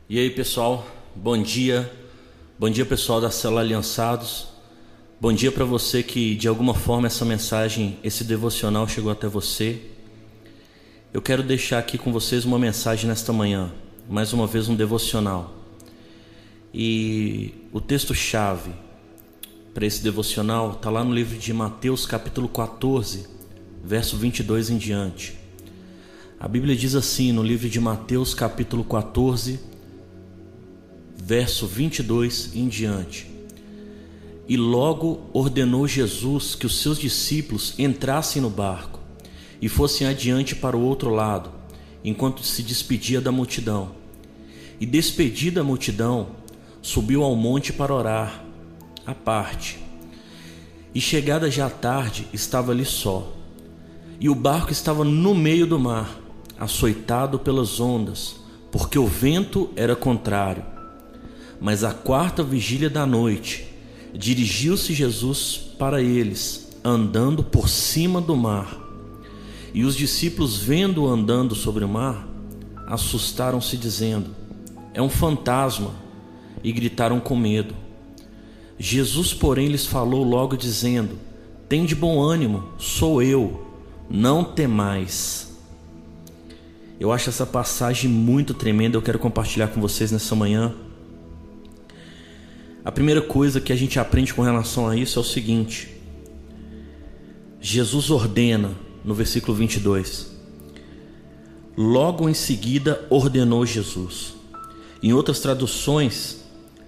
E aí, pessoal, bom dia. Bom dia, pessoal da Célula Aliançados. Bom dia para você que de alguma forma essa mensagem, esse devocional chegou até você. Eu quero deixar aqui com vocês uma mensagem nesta manhã, mais uma vez um devocional. E o texto-chave para esse devocional está lá no livro de Mateus capítulo 14, verso 22 em diante. A Bíblia diz assim no livro de Mateus capítulo 14, verso 22 em diante: E logo ordenou Jesus que os seus discípulos entrassem no barco e fossem adiante para o outro lado, enquanto se despedia da multidão. E despedida a multidão, subiu ao monte para orar, à parte. E chegada já a tarde, estava ali só. E o barco estava no meio do mar, açoitado pelas ondas, porque o vento era contrário. Mas à quarta vigília da noite, dirigiu-se Jesus para eles, andando por cima do mar. E os discípulos, vendo-o andando sobre o mar, assustaram-se, dizendo: É um fantasma, e gritaram com medo. Jesus, porém, lhes falou logo, dizendo: Tende bom ânimo, sou eu, não temais. Eu acho essa passagem muito tremenda, eu quero compartilhar com vocês nessa manhã. A primeira coisa que a gente aprende com relação a isso é o seguinte: Jesus ordena, no versículo 22, logo em seguida ordenou Jesus. Em outras traduções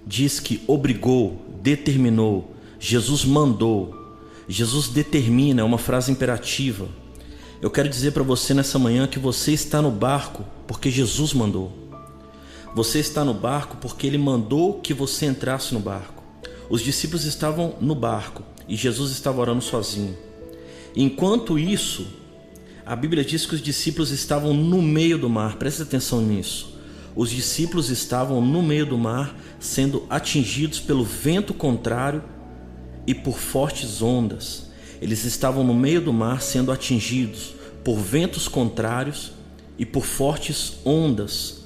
diz que obrigou, determinou, Jesus mandou, Jesus determina, é uma frase imperativa. Eu quero dizer para você nessa manhã que você está no barco porque Jesus mandou. Você está no barco porque Ele mandou que você entrasse no barco. Os discípulos estavam no barco e Jesus estava orando sozinho. Enquanto isso, a Bíblia diz que os discípulos estavam no meio do mar. Presta atenção nisso. Os discípulos estavam no meio do mar, sendo atingidos pelo vento contrário e por fortes ondas. Eles estavam no meio do mar, sendo atingidos por ventos contrários e por fortes ondas.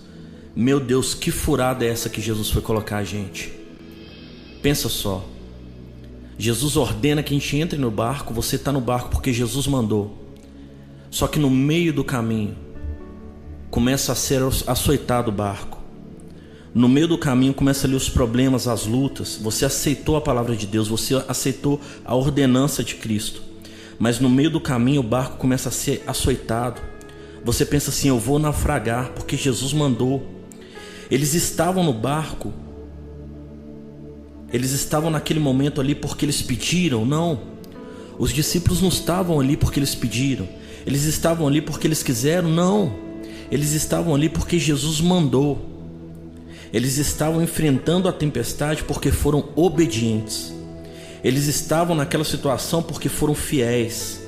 Meu Deus, que furada é essa que Jesus foi colocar a gente? Pensa só. Jesus ordena que a gente entre no barco. Você está no barco porque Jesus mandou. Só que no meio do caminho começa a ser açoitado o barco. No meio do caminho começa ali os problemas, as lutas. Você aceitou a palavra de Deus, você aceitou a ordenança de Cristo. Mas no meio do caminho o barco começa a ser açoitado. Você pensa assim: eu vou naufragar porque Jesus mandou. Eles estavam no barco, eles estavam naquele momento ali porque eles pediram? Não. Os discípulos não estavam ali porque eles pediram. Eles estavam ali porque eles quiseram? Não. Eles estavam ali porque Jesus mandou. Eles estavam enfrentando a tempestade porque foram obedientes. Eles estavam naquela situação porque foram fiéis.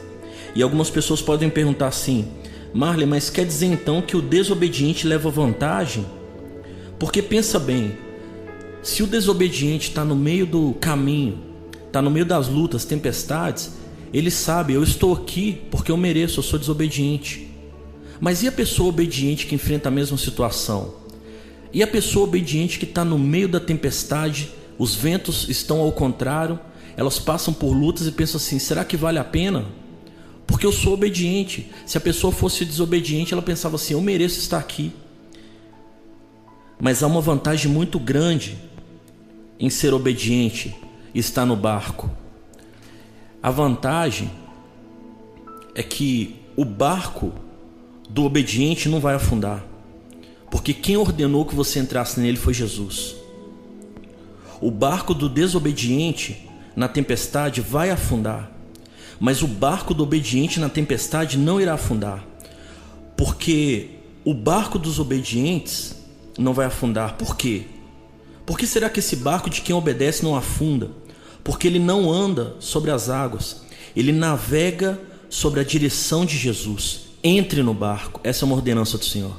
E algumas pessoas podem perguntar assim: Marley, mas quer dizer então que o desobediente leva vantagem? Porque pensa bem, se o desobediente está no meio do caminho, está no meio das lutas, tempestades, ele sabe: eu estou aqui porque eu mereço, eu sou desobediente. Mas e a pessoa obediente que enfrenta a mesma situação? E a pessoa obediente que está no meio da tempestade, os ventos estão ao contrário, elas passam por lutas e pensam assim: será que vale a pena? Porque eu sou obediente. Se a pessoa fosse desobediente, ela pensava assim: eu mereço estar aqui. Mas há uma vantagem muito grande em ser obediente e estar no barco. A vantagem é que o barco do obediente não vai afundar, porque quem ordenou que você entrasse nele foi Jesus. O barco do desobediente na tempestade vai afundar, mas o barco do obediente na tempestade não irá afundar, porque o barco dos obedientes não vai afundar. Por quê? Por que será que esse barco de quem obedece não afunda? Porque ele não anda sobre as águas, ele navega sobre a direção de Jesus. Entre no barco. Essa é uma ordenança do Senhor.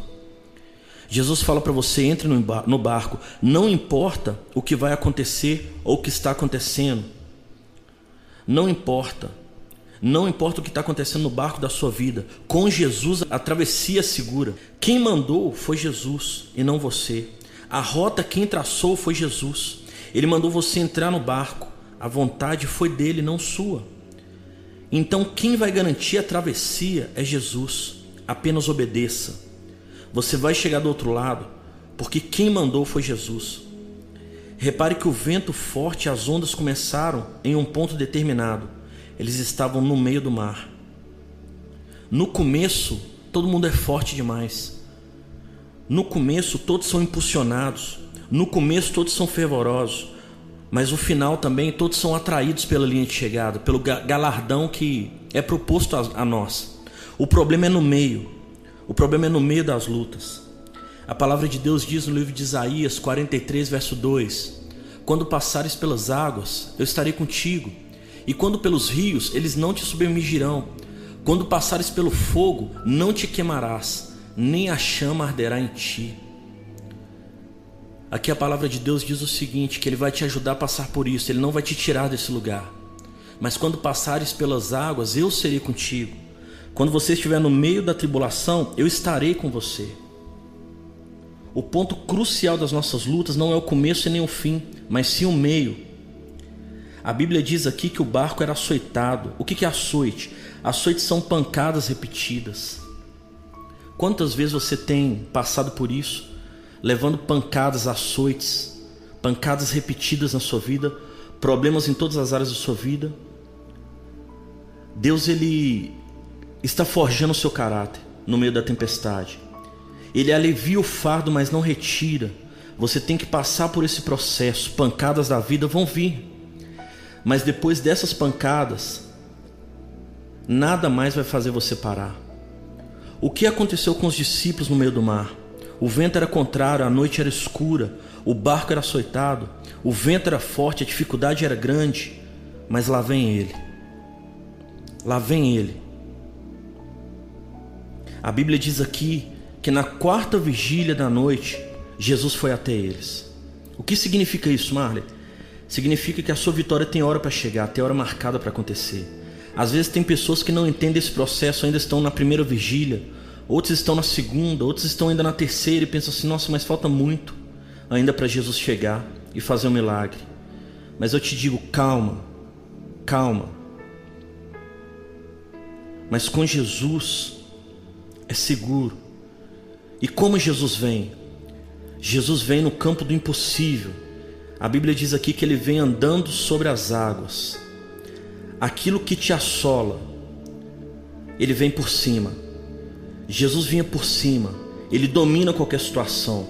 Jesus fala para você: entre no barco. Não importa o que vai acontecer ou o que está acontecendo. Não importa. Não importa o que está acontecendo no barco da sua vida. Com Jesus a travessia é segura. Quem mandou foi Jesus e não você. A rota quem traçou foi Jesus. Ele mandou você entrar no barco. A vontade foi dele, não sua. Então quem vai garantir a travessia é Jesus. Apenas obedeça. Você vai chegar do outro lado, porque quem mandou foi Jesus. Repare que o vento forte e as ondas começaram em um ponto determinado. Eles estavam no meio do mar. No começo, todo mundo é forte demais. No começo, todos são impulsionados. No começo, todos são fervorosos. Mas no final também, todos são atraídos pela linha de chegada, pelo galardão que é proposto a nós. O problema é no meio. O problema é no meio das lutas. A palavra de Deus diz no livro de Isaías 43, verso 2: quando passares pelas águas, eu estarei contigo. E quando pelos rios, eles não te submergirão. Quando passares pelo fogo, não te queimarás, nem a chama arderá em ti. Aqui a palavra de Deus diz o seguinte, que Ele vai te ajudar a passar por isso. Ele não vai te tirar desse lugar. Mas quando passares pelas águas, eu serei contigo. Quando você estiver no meio da tribulação, eu estarei com você. O ponto crucial das nossas lutas não é o começo e nem o fim, mas sim o meio. A Bíblia diz aqui que o barco era açoitado. O que é açoite? Açoite são pancadas repetidas. Quantas vezes você tem passado por isso? Levando pancadas, açoites, pancadas repetidas na sua vida, problemas em todas as áreas da sua vida. Deus, Ele está forjando o seu caráter no meio da tempestade. Ele alivia o fardo, mas não retira. Você tem que passar por esse processo. Pancadas da vida vão vir, mas depois dessas pancadas, nada mais vai fazer você parar. O que aconteceu com os discípulos no meio do mar? O vento era contrário, a noite era escura, o barco era açoitado, o vento era forte, a dificuldade era grande, mas lá vem Ele. Lá vem Ele. A Bíblia diz aqui que na quarta vigília da noite, Jesus foi até eles. O que significa isso, Marley? Significa que a sua vitória tem hora para chegar, tem hora marcada para acontecer. Às vezes tem pessoas que não entendem esse processo, ainda estão na primeira vigília, outros estão na segunda, outros estão ainda na terceira e pensam assim, nossa, mas falta muito ainda para Jesus chegar e fazer um milagre. Mas eu te digo, calma, calma. Mas com Jesus é seguro. E como Jesus vem? Jesus vem no campo do impossível. A Bíblia diz aqui que Ele vem andando sobre as águas. Aquilo que te assola, Ele vem por cima. Jesus vinha por cima. Ele domina qualquer situação.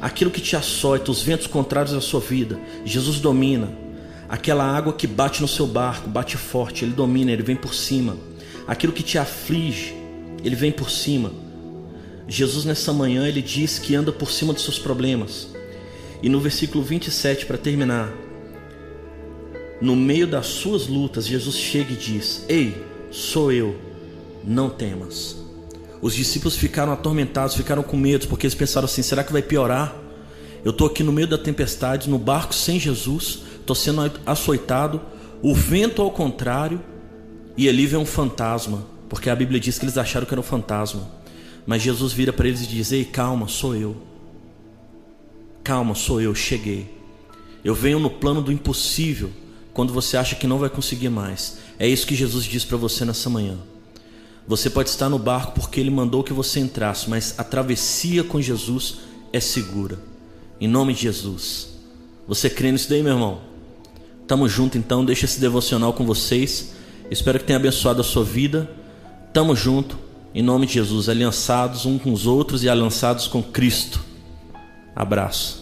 Aquilo que te açoita, os ventos contrários à sua vida, Jesus domina. Aquela água que bate no seu barco, bate forte, Ele domina, Ele vem por cima. Aquilo que te aflige, Ele vem por cima. Jesus nessa manhã, Ele diz que anda por cima dos seus problemas. E no versículo 27, para terminar, no meio das suas lutas, Jesus chega e diz, ei, sou eu, não temas. Os discípulos ficaram atormentados, ficaram com medo, porque eles pensaram assim, será que vai piorar? Eu estou aqui no meio da tempestade, no barco sem Jesus, estou sendo açoitado, o vento ao contrário, e ali vem um fantasma, porque a Bíblia diz que eles acharam que era um fantasma. Mas Jesus vira para eles e diz, ei, calma, sou eu. Calma, sou eu, cheguei. Eu venho no plano do impossível, quando você acha que não vai conseguir mais. É isso que Jesus diz para você nessa manhã. Você pode estar no barco porque Ele mandou que você entrasse, mas a travessia com Jesus é segura. Em nome de Jesus. Você crê nisso daí, meu irmão? Tamo junto então, deixa esse devocional com vocês. Espero que tenha abençoado a sua vida. Tamo junto, em nome de Jesus, aliançados uns com os outros e aliançados com Cristo. Abraço.